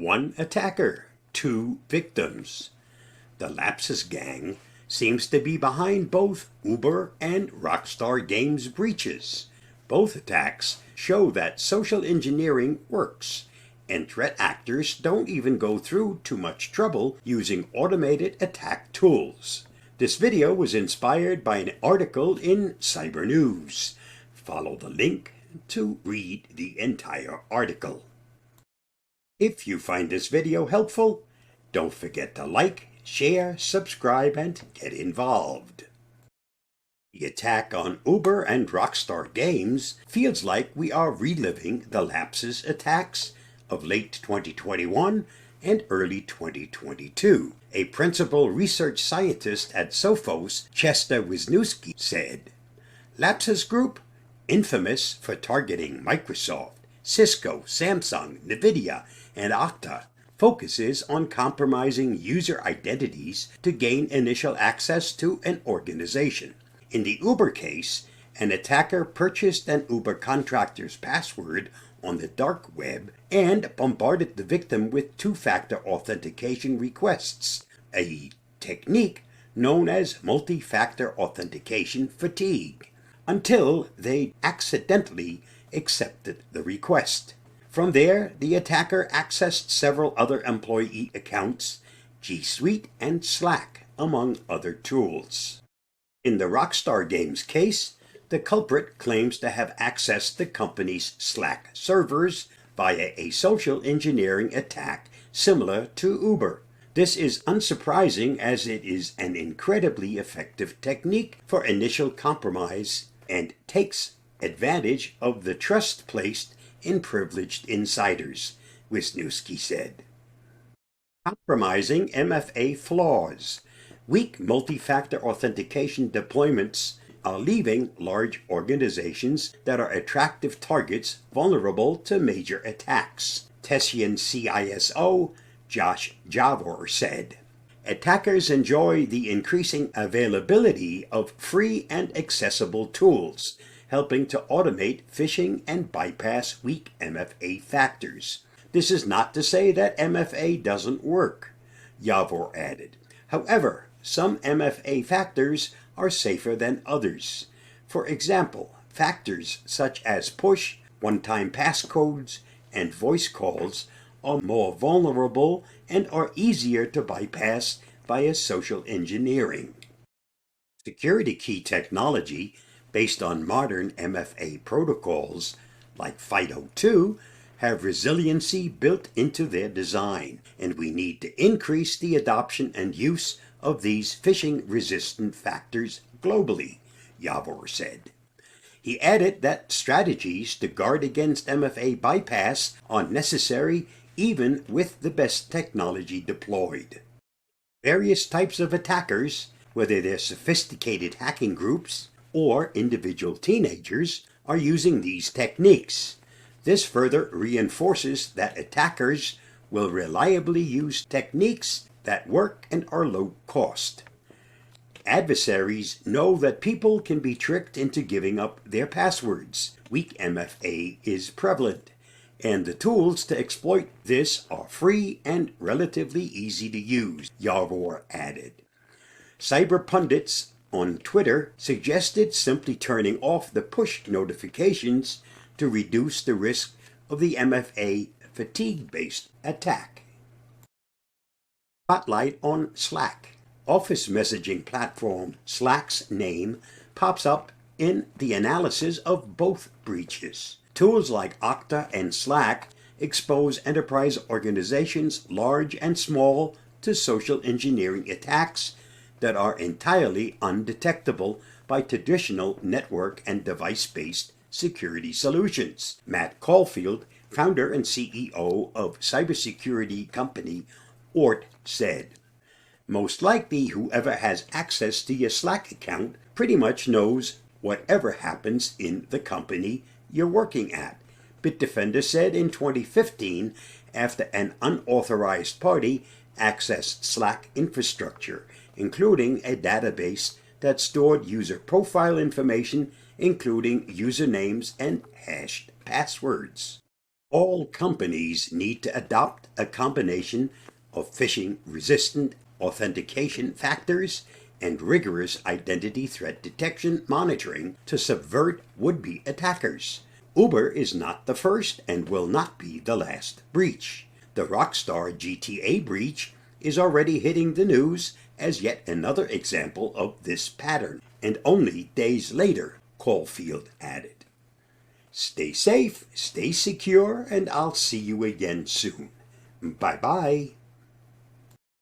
One attacker, two victims. The Lapsus gang seems to be behind both Uber and Rockstar Games breaches. Both attacks show that social engineering works, and threat actors don't even go through too much trouble using automated attack tools. This video was inspired by an article in Cyber News. Follow the link to read the entire article. If you find this video helpful, don't forget to like, share, subscribe, and get involved. The attack on Uber and Rockstar Games feels like we are reliving the Lapsus attacks of late 2021 and early 2022. A principal research scientist at Sophos, Chester Wisniewski, said, "Lapsus Group, infamous for targeting Microsoft, Cisco, Samsung, NVIDIA, and Okta, focuses on compromising user identities to gain initial access to an organization. In the Uber case, an attacker purchased an Uber contractor's password on the dark web and bombarded the victim with two-factor authentication requests, a technique known as multi-factor authentication fatigue, until they accidentally accepted the request. From there, the attacker accessed several other employee accounts, G Suite, and Slack, among other tools. In the Rockstar Games case, the culprit claims to have accessed the company's Slack servers via a social engineering attack similar to Uber. This is unsurprising as it is an incredibly effective technique for initial compromise and takes advantage of the trust placed in privileged insiders, Wisniewski said. Compromising MFA flaws. Weak multi-factor authentication deployments are leaving large organizations that are attractive targets vulnerable to major attacks, Tessian CISO Josh Javor said. Attackers enjoy the increasing availability of free and accessible tools, helping to automate phishing and bypass weak MFA factors. This is not to say that MFA doesn't work, Javor added. However, some MFA factors are safer than others. For example, factors such as push, one-time passcodes, and voice calls are more vulnerable and are easier to bypass via social engineering. Security key technology based on modern MFA protocols, like FIDO2, have resiliency built into their design, and we need to increase the adoption and use of these phishing-resistant factors globally, Javor said. He added that strategies to guard against MFA bypass are necessary even with the best technology deployed. Various types of attackers, whether they're sophisticated hacking groups or individual teenagers, are using these techniques. This further reinforces that attackers will reliably use techniques that work and are low cost. Adversaries know that people can be tricked into giving up their passwords. Weak MFA is prevalent, and the tools to exploit this are free and relatively easy to use, Javor added. Cyber pundits on Twitter suggested simply turning off the push notifications to reduce the risk of the MFA fatigue-based attack. Spotlight on Slack. Office messaging platform Slack's name pops up in the analysis of both breaches. Tools like Okta and Slack expose enterprise organizations, large and small, to social engineering attacks that are entirely undetectable by traditional network and device-based security solutions. Matt Caulfield, founder and CEO of cybersecurity company Ort, said, "Most likely whoever has access to your Slack account pretty much knows whatever happens in the company you're working at," Bitdefender said in 2015 after an unauthorized party accessed Slack infrastructure, including a database that stored user profile information, including usernames and hashed passwords. All companies need to adopt a combination of phishing-resistant authentication factors and rigorous identity threat detection monitoring to subvert would-be attackers. Uber is not the first and will not be the last breach. The Rockstar GTA breach is already hitting the news as yet another example of this pattern, and only days later, Caulfield added. Stay safe, stay secure, and I'll see you again soon. Bye-bye.